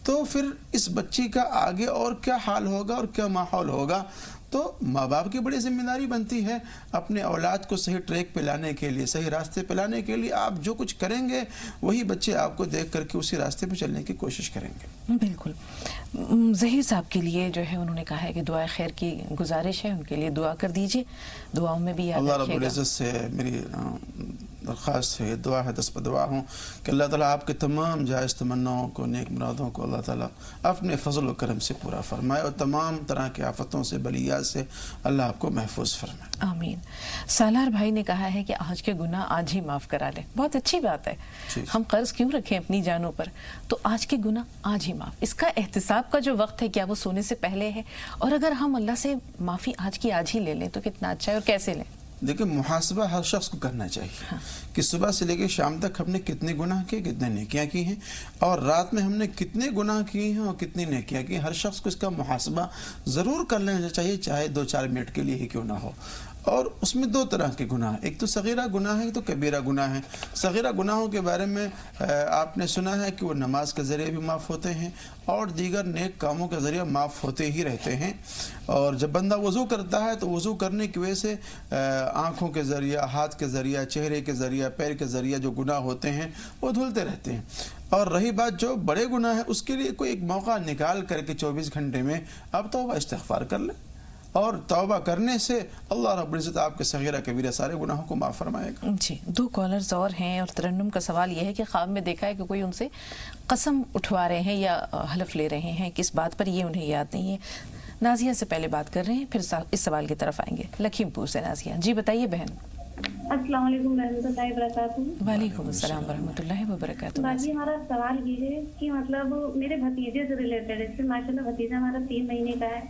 تو پھر اس بچی کا آگے اور کیا حال ہوگا اور کیا ماحول ہوگا۔ تو ماں باپ کی بڑی ذمہ داری بنتی ہے اپنے اولاد کو صحیح ٹریک پہ لانے کے لیے، صحیح راستے پہ لانے کے لیے. آپ جو کچھ کریں گے وہی بچے آپ کو دیکھ کر کے اسی راستے پہ چلنے کی کوشش کریں گے. بالکل. ظہیر صاحب کے لیے جو ہے انہوں نے کہا ہے کہ دعائے خیر کی گزارش ہے، ان کے لیے دعا کر دیجئے، دعاؤں میں بھی یاد اللہ رب رکھیے گا. العزت سے میری درخواست ہے، دعا ہے، دست دعا ہوں کہ اللہ تعالیٰ آپ کے تمام جائز تمناؤں کو، نیک مرادوں کو اللہ تعالیٰ اپنے فضل و کرم سے پورا فرمائے اور تمام طرح کی آفتوں سے، بلیات سے اللہ آپ کو محفوظ فرمائے. آمین. سالار بھائی نے کہا ہے کہ آج کے گناہ آج ہی معاف کرا لیں. بہت اچھی بات ہے. ہم قرض کیوں رکھیں اپنی جانوں پر؟ تو آج کے گناہ آج ہی معاف. اس کا احتساب کا جو وقت ہے کیا وہ سونے سے پہلے ہے؟ اور اگر ہم اللہ سے معافی آج کی آج ہی لے لیں تو کتنا اچھا ہے. اور کیسے لیں؟ دیکھیں، محاسبہ ہر شخص کو کرنا چاہیے کہ صبح سے لے کے شام تک ہم نے کتنے گناہ کیے، کتنے نیکیاں کی ہیں، اور رات میں ہم نے کتنے گناہ کیے ہیں اور کتنی نیکیاں کی ہیں. ہر شخص کو اس کا محاسبہ ضرور کر لینا چاہیے، چاہے 2-4 منٹ کے لیے ہی کیوں نہ ہو. اور اس میں 2 طرح کے گناہ ہیں، ایک تو صغیرہ گناہ ہے، ایک تو کبیرہ گناہ ہے. صغیرہ گناہوں کے بارے میں آپ نے سنا ہے کہ وہ نماز کے ذریعے بھی معاف ہوتے ہیں اور دیگر نیک کاموں کے ذریعے معاف ہوتے ہی رہتے ہیں. اور جب بندہ وضو کرتا ہے تو وضو کرنے کی وجہ سے آنکھوں کے ذریعہ، ہاتھ کے ذریعہ، چہرے کے ذریعہ، پیر کے ذریعہ جو گناہ ہوتے ہیں وہ دھلتے رہتے ہیں. اور رہی بات جو بڑے گناہ ہیں، اس کے لیے کوئی ایک موقع نکال کر کے 24 گھنٹے میں آپ توبہ استغفار کر لیں، اور توبہ کرنے سے اللہ رب العزت آپ کے صغیرہ کبیرہ سارے گناہوں کو معاف فرمائے گا. جی. 2 کالرز اور ہیں، اور ترنم کا سوال یہ ہے کہ خواب میں دیکھا ہے کہ کوئی ان سے قسم اٹھوا رہے ہیں یا حلف لے رہے ہیں، کس بات پر یہ انہیں یاد نہیں ہے. نازیہ سے پہلے بات کر رہے ہیں، پھر اس سوال کی طرف آئیں گے. لکھیم پور سے نازیہ. جی بتائیے بہن. السلام علیکم ورحمۃ اللہ وبرکاتہ. وعلیکم السلام ورحمۃ اللہ وبرکاتہ. باجی ہمارا سوال یہ ہے کہ مطلب میرے بھتیجے سے ریلیٹڈ ہے. ماشاء اللہ بھتیجا ہمارا 3 مہینے کا ہے.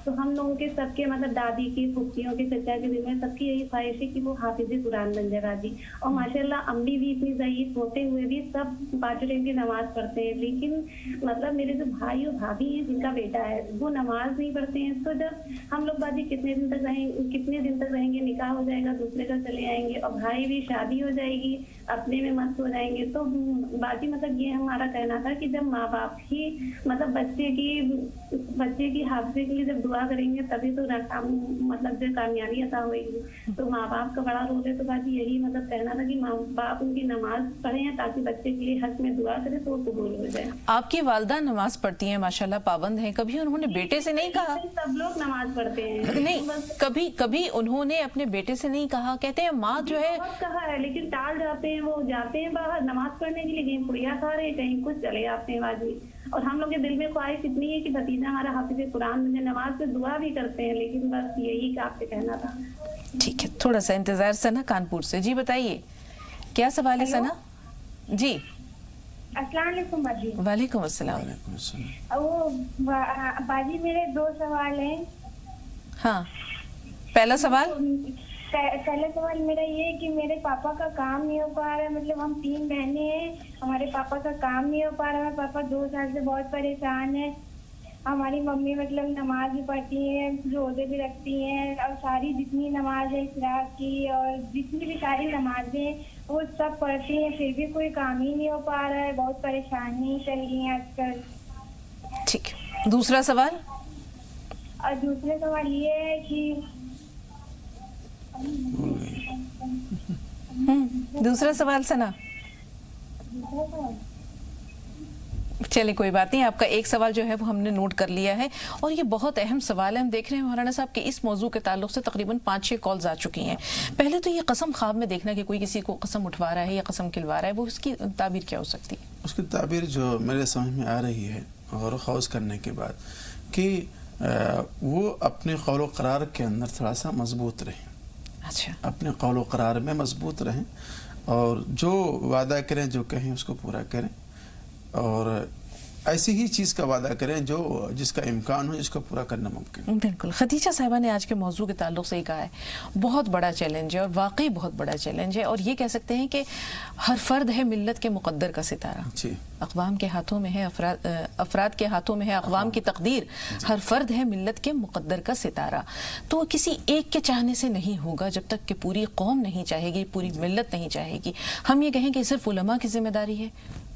تو ہم لوگوں کے سب کے مطلب دادی کی، پھپھیوں کے، چچا کے دل میں سب کی یہی خواہش ہے کہ وہ حافظ قرآن بن جائے باجی. اور ماشاء اللہ امی بھی اتنی ضعیف ہوتے ہوئے بھی سب 5 ٹائم کی نماز پڑھتے ہیں. لیکن مطلب میرے جو بھائی اور بھابھی ہیں جن کا بیٹا ہے وہ نماز نہیں پڑھتے ہیں. تو جب ہم لوگ باجی کتنے دن تک رہیں گے، نکاح ہو جائے گا، دوسرے کا چلے آئیں گے، اور بھائی بھی شادی ہو جائے گی، اپنے میں مست ہو جائیں گے. تو باجی مطلب یہ ہمارا کہنا تھا کہ جب ماں باپ ہی مطلب بچے کی حافظے کے لیے جب دعا کریں گے تبھی تو مطلب جو کامیابی عطا ہوئے گی. تو ماں باپ کا بڑا رول ہے. تو باجی یہی مطلب کہنا تھا کہ ماں باپ ان کی نماز پڑھیں ہیں تاکہ بچے کے لیے حق میں دعا کرے تو وہ قبول ہو جائے. آپ کی والدہ نماز پڑھتی ہیں، ماشاءاللہ پابند ہیں. کبھی انہوں نے بیٹے سے نہیں کہا؟ سب لوگ نماز پڑھتے ہیں. نہیں، کبھی انہوں نے اپنے بیٹے سے نہیں کہا؟ کہتے ہیں ماں جو ہے بہت کہا ہے لیکن ٹال جاتے ہیں. وہ جاتے ہیں باہر نماز پڑھنے کے لیے، کہیں پڑیا کھا رہے، کہیں کچھ چلے جاتے ہیں باجی. اور ہم لوگ کے دل میں خواہش اتنی ہے کہ بھتیجا ہمارا حافظ قرآن بنے. نماز پہ دعا بھی کرتے ہیں، لیکن بس یہی کہ آپ سے کہنا تھا. ٹھیک ہے، تھوڑا سا انتظار. ثنا کانپور سے. جی بتائیے کیا سوال ہے ثنا؟ جی. السلام علیکم باجی. وعلیکم السلام. وہ باجی میرے 2 سوال ہیں. ہاں، پہلا سوال میرا یہ ہے کہ میرے پاپا کا کام نہیں ہو پا رہا ہے. مطلب ہم 3 بہنیں ہیں، ہمارے پاپا کا کام نہیں ہو پا رہا ہے. پاپا 2 سال سے بہت پریشان ہے. ہماری ممی مطلب نماز بھی پڑھتی ہیں، روزے بھی رکھتی ہیں، اور ساری جتنی نماز ہے اشراق کی اور جتنی بھی ساری نمازیں وہ سب پڑھتی ہیں، پھر بھی کوئی کام ہی نہیں ہو پا رہا ہے. بہت پریشانی چل رہی ہے آج کل. ٹھیک ہے. دوسرا سوال؟ اور دوسرا سوال یہ ہے کہ دوسرا سوال ثنا؟ چلیں کوئی بات نہیں، آپ کا ایک سوال جو ہے وہ ہم نے نوٹ کر لیا ہے، اور یہ بہت اہم سوال ہے. ہم دیکھ رہے ہیں مولانا صاحب کہ اس موضوع کے تعلق سے تقریباً 5-6 کالز آ چکی ہیں. پہلے تو یہ قسم خواب میں دیکھنا کہ کوئی کسی کو قسم اٹھوا رہا ہے یا قسم کھلوا رہا ہے، وہ اس کی تعبیر کیا ہو سکتی ہے؟ اس کی تعبیر جو میرے سمجھ میں آ رہی ہے غور و خوض کرنے کے بعد کہ وہ اپنے قول و قرار کے اندر تھوڑا سا مضبوط رہیں. اچھا. اپنے قول و قرار میں مضبوط رہیں اور جو وعدہ کریں، جو کہیں اس کو پورا کریں، اور ایسی ہی چیز کا وعدہ کریں جس کا امکان ہو، جس کو پورا کرنا ممکن ہے. بالکل. خدیجہ صاحبہ نے آج کے موضوع کے تعلق سے یہ کہا ہے بہت بڑا چیلنج ہے، اور واقعی بہت بڑا چیلنج ہے، اور یہ کہہ سکتے ہیں کہ ہر فرد ہے ملت کے مقدر کا ستارہ. جی. اقوام کے ہاتھوں میں ہے، افراد کے ہاتھوں میں ہے اقوام کی تقدیر. ہر فرد ہے ملت کے مقدر کا ستارہ. تو کسی ایک کے چاہنے سے نہیں ہوگا جب تک کہ پوری قوم نہیں چاہے گی، پوری ملت نہیں چاہے گی. ہم یہ کہیں کہ صرف علماء کی ذمہ داری ہے،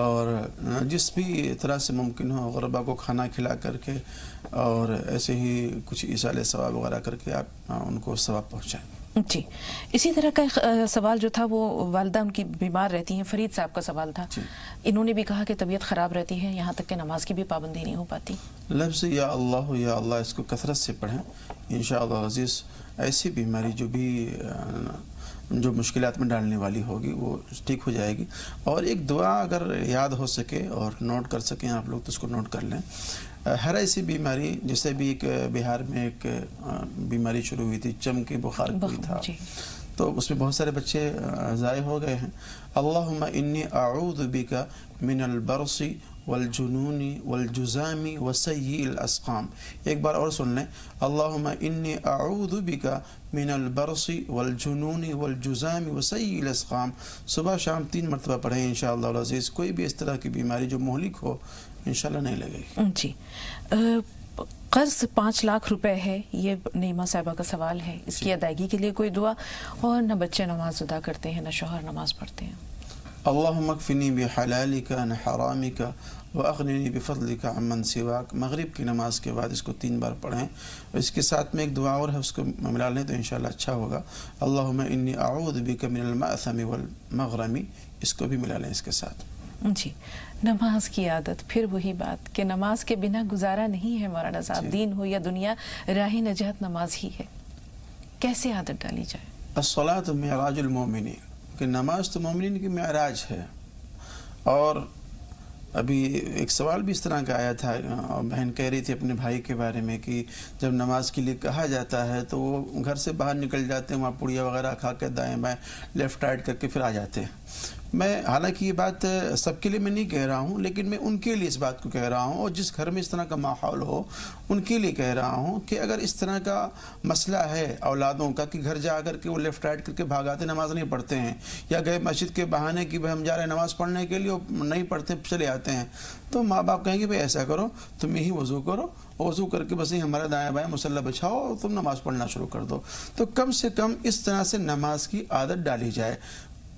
اور جس بھی طرح سے ممکن ہو غربا کو کھانا کھلا کر کے اور ایسے ہی کچھ ایصال ثواب وغیرہ کر کے آپ ان کو ثواب پہنچائیں. جی اسی طرح کا سوال جو تھا وہ والدہ ان کی بیمار رہتی ہیں، فرید صاحب کا سوال تھا. انہوں نے بھی کہا کہ طبیعت خراب رہتی ہے، یہاں تک کہ نماز کی بھی پابندی نہیں ہو پاتی. لفظ یا اللہ اس کو کثرت سے پڑھیں انشاءاللہ عزیز. ایسی بیماری جو مشکلات میں ڈالنے والی ہوگی وہ ٹھیک ہو جائے گی. اور ایک دعا اگر یاد ہو سکے اور نوٹ کر سکیں آپ لوگ تو اس کو نوٹ کر لیں. ہر ایسی بیماری، جیسے بھی ایک بہار میں ایک بیماری شروع ہوئی تھی، چمکی بخار کوئی تھا، تو اس میں بہت سارے بچے ضائع ہو گئے ہیں. اللہم انی اعوذ بک من البرص والجنون والجزام وسیء الاسقام. ایک بار اور سن لیں، اللہم انی اعوذ بک من البرص والجنون والجزام وسیء الاسقام. صبح شام 3 مرتبہ پڑھیں انشاءاللہ العزیز. کوئی بھی اس طرح کی بیماری جو مہلک ہو انشاءاللہ نہیں لگے گی. جی قرض 5 لاکھ روپے ہے، یہ نعیمہ صاحبہ کا سوال ہے. اس کی ادائیگی کے لیے کوئی دعا، اور نہ بچے نماز ادا کرتے ہیں نہ شوہر نماز پڑھتے ہیں. اللہم اکفنی بحلالک عن حرامک واغننی بفضلک عمن سواک. مغرب کی نماز کے بعد اس کو 3 بار پڑھیں. اس کے ساتھ میں ایک دعا اور ہے، اس کو ملا لیں تو انشاءاللہ اچھا ہوگا. اللہم انی اعوذ بک من المأثم والمغرم. اس کو بھی ملا لیں اس کے ساتھ. جی نماز کی عادت، پھر وہی بات کہ نماز کے بنا گزارا نہیں ہے مولانا صاحب. دین ہو یا دنیا، راہ نجات نماز ہی ہے. کیسے عادت ڈالی جائے؟ الصلاۃ معراج المومنین، کہ نماز تو مومنین کی معراج ہے. اور ابھی ایک سوال بھی اس طرح کا آیا تھا، بہن کہہ رہی تھی اپنے بھائی کے بارے میں کہ جب نماز کے لیے کہا جاتا ہے تو وہ گھر سے باہر نکل جاتے ہیں، وہاں پوڑیا وغیرہ کھا کے دائیں بائیں لیفٹ رائٹ کر کے پھر آ جاتے ہیں. میں حالانکہ یہ بات سب کے لیے میں نہیں کہہ رہا ہوں، لیکن میں ان کے لیے اس بات کو کہہ رہا ہوں، اور جس گھر میں اس طرح کا ماحول ہو ان کے لیے کہہ رہا ہوں کہ اگر اس طرح کا مسئلہ ہے اولادوں کا کہ گھر جا کر کے وہ لیفٹ رائٹ کر کے بھاگاتے نماز نہیں پڑھتے ہیں، یا گئے مسجد کے بہانے کہ ہم جا رہے ہیں نماز پڑھنے کے لیے، وہ نہیں پڑھتے چلے آتے ہیں، تو ماں باپ کہیں گے بھائی ایسا کرو، تم یہی وضو کرو، وضو کر کے بس ہمارا دائیں بائیں مصلی بچھاؤ اور تم نماز پڑھنا شروع کر دو. تو کم سے کم اس طرح سے نماز کی عادت ڈالی جائے.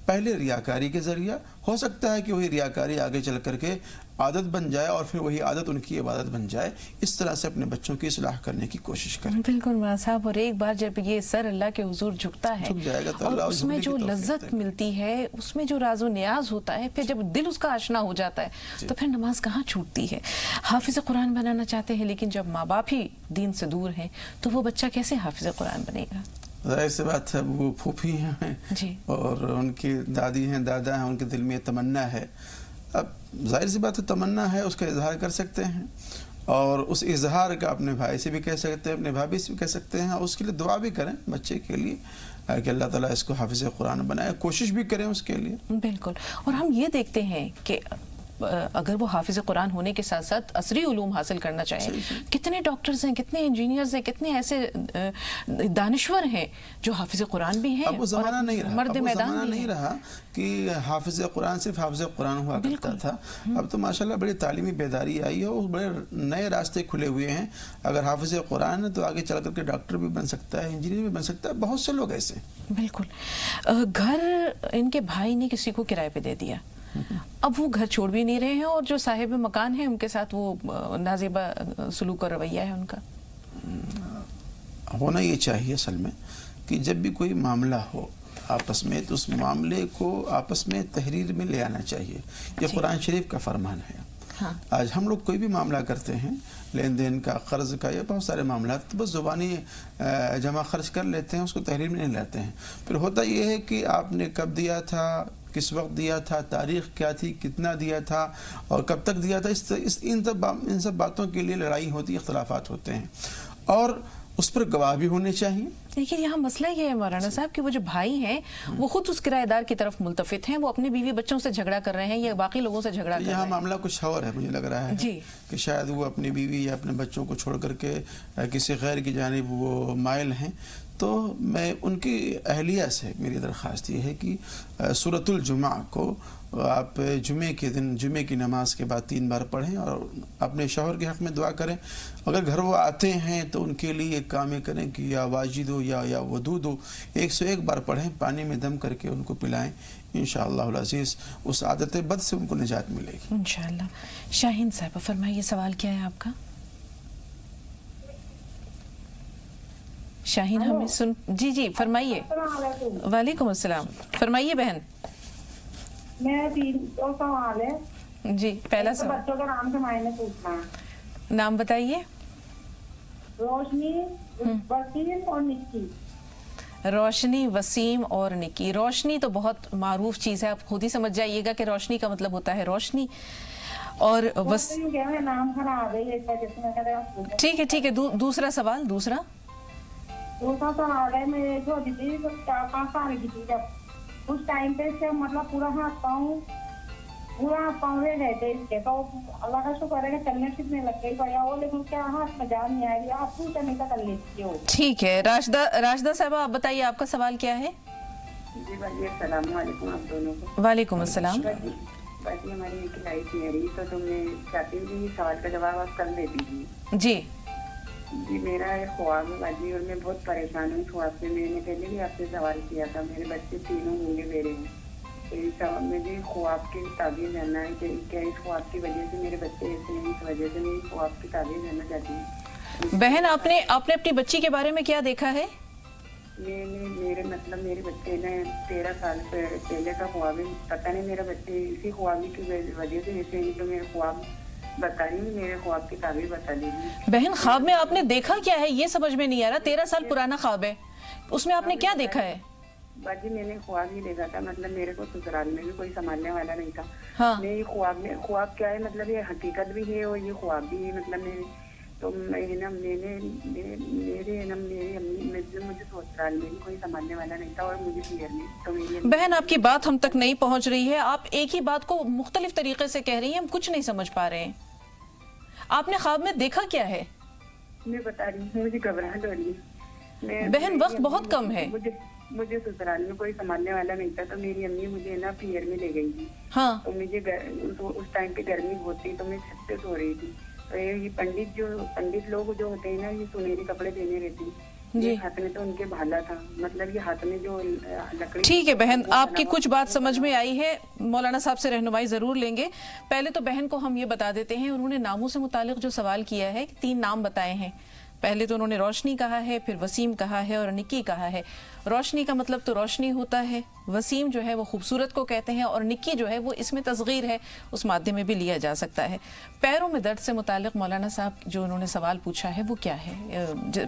پہلے ریاکاری کے ذریعہ ہو سکتا ہے کہ وہی ریاکاری آگے چل کر کے عادت بن جائے اور پھر وہی عادت ان کی عبادت بن جائے. اس طرح سے اپنے بچوں کی اصلاح کرنے کی کوشش کریں. بالکل مولانا صاحب. اور ایک بار جب یہ سر اللہ کے حضور جھکتا ہے اور اس میں جو لذت ملتی ہے، اس میں جو راز و نیاز ہوتا ہے، پھر جب دل اس کا آشنا ہو جاتا ہے تو پھر نماز کہاں چھوٹتی ہے. حافظ قرآن بنانا چاہتے ہیں، لیکن جب ماں باپ ہی دین سے دور ہیں تو وہ بچہ کیسے حافظ قرآن بنے گا؟ ظاہر سی بات ہے، وہ پھوپھی ہیں اور ان کی دادی ہیں، دادا ہیں، ان کے دل میں تمنا ہے. اب ظاہر سی بات ہے تمنا ہے، اس کا اظہار کر سکتے ہیں، اور اس اظہار کا اپنے بھائی سے بھی کہہ سکتے ہیں، اپنے بھابھی سے بھی کہہ سکتے ہیں، اور اس کے لیے دعا بھی کریں بچے کے لیے کہ اللہ تعالیٰ اس کو حافظ قرآن بنائے. کوشش بھی کریں اس کے لیے. بالکل. اور ہم یہ دیکھتے ہیں کہ اگر وہ حافظ قرآن ہونے کے ساتھ ساتھ عصری علوم حاصل کرنا چاہیں، کتنے ڈاکٹرز ہیں، کتنے انجینئرز ہیں، کتنے ایسے دانشور ہیں جو حافظ قرآن بھی ہیں. اب وہ زمانہ نہیں رہا، مرد میدان نہیں رہا کہ حافظ قرآن صرف حافظ قرآن ہوا کرتا تھا. اب تو ماشاءاللہ بڑی تعلیمی بیداری آئی ہے اور بڑے نئے راستے کھلے ہوئے ہیں. اگر حافظ قرآن ہے تو آگے چل کر کے ڈاکٹر بھی بن سکتا ہے، انجینئر بھی بن سکتا ہے. بہت سے لوگ ایسے. بالکل. گھر ان کے بھائی نے کسی کو کرائے پہ دے دیا، اب وہ گھر چھوڑ بھی نہیں رہے ہیں، اور جو صاحب مکان ہیں ان کے ساتھ وہ نازیبہ سلوک اور رویہ ہے ان کا. ہونا یہ چاہیے اصل میں کہ جب بھی کوئی معاملہ ہو آپس میں تو اس معاملے کو آپس میں تحریر میں لے آنا چاہیے. یہ قرآن شریف کا فرمان ہے. آج ہم لوگ کوئی بھی معاملہ کرتے ہیں، لین دین کا، قرض کا، یا بہت سارے معاملات، تو بس زبانی جمع خرچ کر لیتے ہیں، اس کو تحریر میں نہیں لاتے ہیں. پھر ہوتا یہ ہے کہ آپ نے کب دیا تھا، کس وقت دیا تھا، تاریخ کیا تھی، کتنا دیا تھا اور کب تک دیا تھا. ان سب باتوں کے لیے لڑائی ہوتی، اختلافات ہوتے ہیں، اور اس پر گواہ بھی ہونے چاہیے. لیکن یہاں مسئلہ یہ ہے مولانا صاحب کہ وہ جو بھائی ہیں وہ خود اس کرایہ دار کی طرف ملتفت ہیں، وہ اپنے بیوی بچوں سے جھگڑا کر رہے ہیں یا باقی لوگوں سے جھگڑا کر رہے ہیں. یہاں معاملہ کچھ اور ہے، مجھے لگ رہا ہے کہ شاید وہ اپنی بیوی یا اپنے بچوں کو چھوڑ کر کے کسی غیر کی جانب وہ مائل ہیں. تو تو میں ان کی اہلیہ سے میری درخواست یہ ہے کہ سورۃ الجمعہ کو آپ جمعے کے دن جمعے کی نماز کے بعد 3 بار پڑھیں اور اپنے شوہر کے حق میں دعا کریں. اگر گھر وہ آتے ہیں تو ان کے لیے ایک کام یہ کریں کہ یا واجد ہو یا ودود ہو 101 بار پڑھیں, پانی میں دم کر کے ان کو پلائیں. انشاءاللہ العزیز اس عادت بد سے ان کو نجات ملے گی انشاءاللہ. شاہین صاحب فرمائیے سوال کیا ہے آپ کا؟ شاہین ہمیں سن جی فرمائیے. وعلیکم السلام, فرمائیے بہن. میرا 3 سوال ہے. جی پہلا سوال. بچوں کا نام سے معنی پوچھنا ہے. نام بتائیے. روشنی, وسیم اور نکی. روشنی, وسیم اور نکی. روشنی تو بہت معروف چیز ہے, آپ خود ہی سمجھ جائیے گا کہ روشنی کا مطلب ہوتا ہے روشنی. اور نام خراب ہے. ٹھیک ہے. دوسرا سوال. دوسرا سوال ہے, میں جو 4-5 سال کی تھی جب اس ٹائم پہ سے مطلب پورا ہاتھ پاؤں رہ گئے تھے اس کے, تو اللہ کا شکر ہے کہ چلنے پھرنے لگ گئی بڑھیا ہو, لیکن کیا ہاتھ میں جان نہیں آئی. آپ پوچھا نہیں تھا کر لیتی ہو. ٹھیک ہے. راشدہ صاحبہ آپ بتائیے آپ کا سوال کیا ہے؟ جی باجی السلام علیکم آپ دونوں کو. وعلیکم السلام. باجی ہماری ایک لائف میری تو تم نے چاہتی ہوں کہ سوال کا جواب آپ کر دیتی تھی. جی میرا ایک خواب ہے باجی اور میں بہت پریشان ہوں اس خواب سے. میں نے پہلے بھی آپ سے سوال کیا تھا. میرے بچے 3 گونگے بہرے ہیں. مجھے خواب کی تعبیر جاننا ہے کہ کیا اس خواب کی وجہ سے میرے بچے ایسے ہیں, اس وجہ سے میں اس خواب کی تعبیر جاننا چاہتی ہوں. بہن آپ نے اپنی بچی کے بارے میں کیا دیکھا ہے؟ میں نے میرے بچے نے 13 سال پہلے کا خواب ہے. پتہ نہیں میرا بچے اسی خواب کی وجہ سے ایسے ہیں. تو میرے خواب بتا رہی ہوں, میرے خواب کی تعبیر بتا دیجیے. بہن خواب میں آپ نے دیکھا کیا ہے یہ سمجھ میں نہیں آ رہا. 13 سال پرانا خواب ہے, اس میں آپ نے کیا دیکھا ہے؟ باجی میں نے خواب ہی دیکھا تھا. مطلب میرے کو سسرال میں بھی کوئی سنبھالنے والا نہیں تھا. ہاں. میں یہ خواب کیا ہے, مطلب یہ حقیقت بھی ہے اور یہ خواب بھی ہے. مطلب مجھے سسرال میں بھی کوئی سنبھالنے والا نہیں تھا اور مجھے پیر میں. تو بہن آپ کی بات ہم تک نہیں پہنچ رہی ہے. آپ ایک ہی بات کو مختلف طریقے سے کہہ رہی ہیں, ہم کچھ نہیں سمجھ پا رہے ہیں. آپ نے خواب میں دیکھا کیا ہے؟ میں بتا رہی ہوں, مجھے گھبراہٹ ہو رہی ہے. بہن وقت بہت کم ہے. مجھے سسرال میں کوئی سنبھالنے والا نہیں تھا. تو میری امی مجھے نا پیر میں لے گئی تھی. ہاں. تو مجھے اس ٹائم پہ گرمی بہت تھی تو میں چھت پہ سو رہی تھی. تو یہ پنڈت لوگ جو ہوتے ہیں نا, یہ سنہری کپڑے پہنے رہتے ہیں. جی. ہاتھ میں تو ان کے بھالا تھا. مطلب یہ ہاتھ میں جو لکڑی. ٹھیک ہے بہن, آپ کی کچھ بات سمجھ میں آئی ہے. مولانا صاحب سے رہنمائی ضرور لیں گے. پہلے تو بہن کو ہم یہ بتا دیتے ہیں, انہوں نے ناموں سے متعلق جو سوال کیا ہے 3 نام بتائے ہیں. پہلے تو انہوں نے روشنی کہا ہے, پھر وسیم کہا ہے اور نکی کہا ہے. روشنی کا مطلب تو روشنی ہوتا ہے, وسیم جو ہے وہ خوبصورت کو کہتے ہیں, اور نکی جو ہے وہ اس میں تصغیر ہے, اس مادے میں بھی لیا جا سکتا ہے. پیروں میں درد سے متعلق مولانا صاحب جو انہوں نے سوال پوچھا ہے وہ کیا ہے؟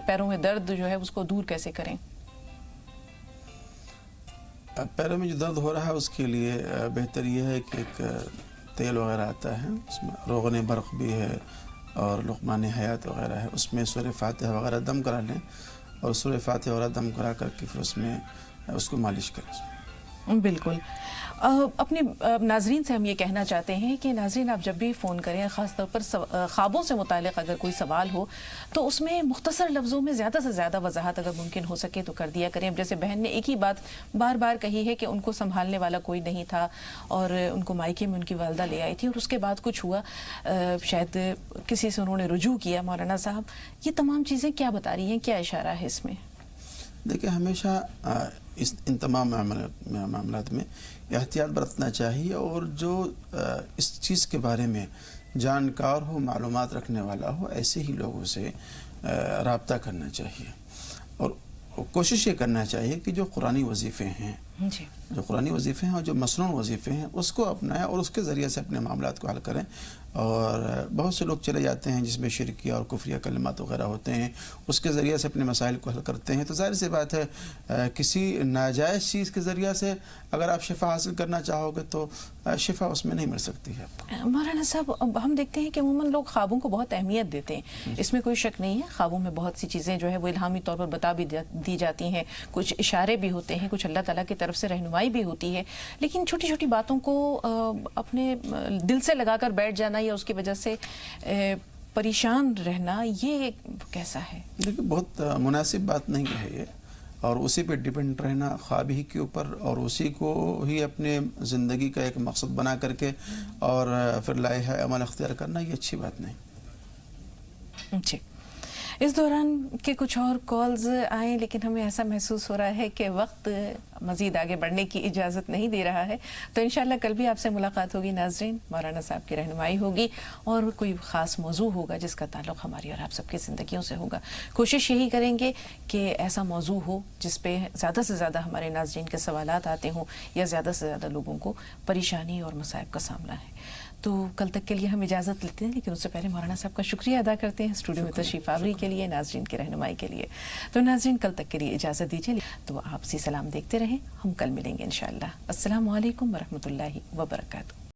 پیروں میں درد جو ہے اس کو دور کیسے کریں؟ پیروں میں جو درد ہو رہا ہے اس کے لیے بہتر یہ ہے کہ ایک تیل وغیرہ آتا ہے, اس میں روغن برق بھی ہے اور لقمان حیات وغیرہ ہے, اس میں سورہ فاتحہ وغیرہ دم کرا لیں اور سورہ فاتحہ وغیرہ دم کرا کر کے پھر اس میں اس کو مالش کریں. بالکل. اپنے ناظرین سے ہم یہ کہنا چاہتے ہیں کہ ناظرین آپ جب بھی فون کریں, خاص طور پر خوابوں سے متعلق اگر کوئی سوال ہو تو اس میں مختصر لفظوں میں زیادہ سے زیادہ وضاحت اگر ممکن ہو سکے تو کر دیا کریں. جیسے بہن نے ایک ہی بات بار بار کہی ہے کہ ان کو سنبھالنے والا کوئی نہیں تھا اور ان کو مائکے میں ان کی والدہ لے آئی تھی اور اس کے بعد کچھ ہوا, شاید کسی سے انہوں نے رجوع کیا. مولانا صاحب یہ تمام چیزیں کیا بتا رہی ہیں, کیا اشارہ ہے اس میں؟ دیکھیں ہمیشہ ان تمام معاملات میں احتیاط برتنا چاہیے, اور جو اس چیز کے بارے میں جانکار ہو, معلومات رکھنے والا ہو, ایسے ہی لوگوں سے رابطہ کرنا چاہیے. اور کوشش یہ کرنا چاہیے کہ جو قرآنی وظیفے ہیں, جو قرآنی وظیفے ہیں اور جو مسنون وظیفے ہیں اس کو اپنائیں اور اس کے ذریعے سے اپنے معاملات کو حل کریں. اور بہت سے لوگ چلے جاتے ہیں جس میں شرکیہ اور کفریہ کلمات وغیرہ ہوتے ہیں, اس کے ذریعے سے اپنے مسائل کو حل کرتے ہیں. تو ظاہر سی بات ہے کسی ناجائز چیز کے ذریعے سے اگر آپ شفا حاصل کرنا چاہو گے تو شفا اس میں نہیں مل سکتی ہے. مولانا صاحب ہم دیکھتے ہیں کہ عموماً لوگ خوابوں کو بہت اہمیت دیتے ہیں, اس میں کوئی شک نہیں ہے. خوابوں میں بہت سی چیزیں جو ہے وہ الہامی طور پر بتا بھی دی جاتی ہیں, کچھ اشارے بھی ہوتے ہیں, کچھ اللہ تعالیٰ کی طرف سے رہنمائی بھی ہوتی ہے. لیکن چھوٹی چھوٹی باتوں کو اپنے دل سے لگا کر بیٹھ جانا یا اس کی وجہ سے پریشان رہنا, یہ کیسا ہے؟ دیکھیں بہت مناسب بات نہیں ہے یہ. اور اسی پہ ڈپینڈ رہنا خواب ہی کے اوپر، اور اسی کو ہی اپنے زندگی کا ایک مقصد بنا کر کے اور پھر لائحہ عمل اختیار کرنا، یہ اچھی بات نہیں. جی، اس دوران کے کچھ اور کالز آئیں، لیکن ہمیں ایسا محسوس ہو رہا ہے کہ وقت مزید آگے بڑھنے کی اجازت نہیں دے رہا ہے، تو انشاءاللہ کل بھی آپ سے ملاقات ہوگی ناظرین. مولانا صاحب کی رہنمائی ہوگی اور کوئی خاص موضوع ہوگا جس کا تعلق ہماری اور آپ سب کی زندگیوں سے ہوگا. کوشش یہی کریں گے کہ ایسا موضوع ہو جس پہ زیادہ سے زیادہ ہمارے ناظرین کے سوالات آتے ہوں یا زیادہ سے زیادہ لوگوں کو پریشانی اور مصائب کا سامنا ہے. تو کل تک کے لیے ہم اجازت لیتے ہیں، لیکن اس سے پہلے مولانا صاحب کا شکریہ ادا کرتے ہیں اسٹوڈیو میں تشریف آوری کے لیے، ناظرین کی رہنمائی کے لیے. تو ناظرین کل تک کے لیے اجازت دیجیے، تو آپ سی سلام دیکھتے رہیں. ہم کل ملیں گے انشاءاللہ. السلام علیکم ورحمۃ اللہ وبرکاتہ.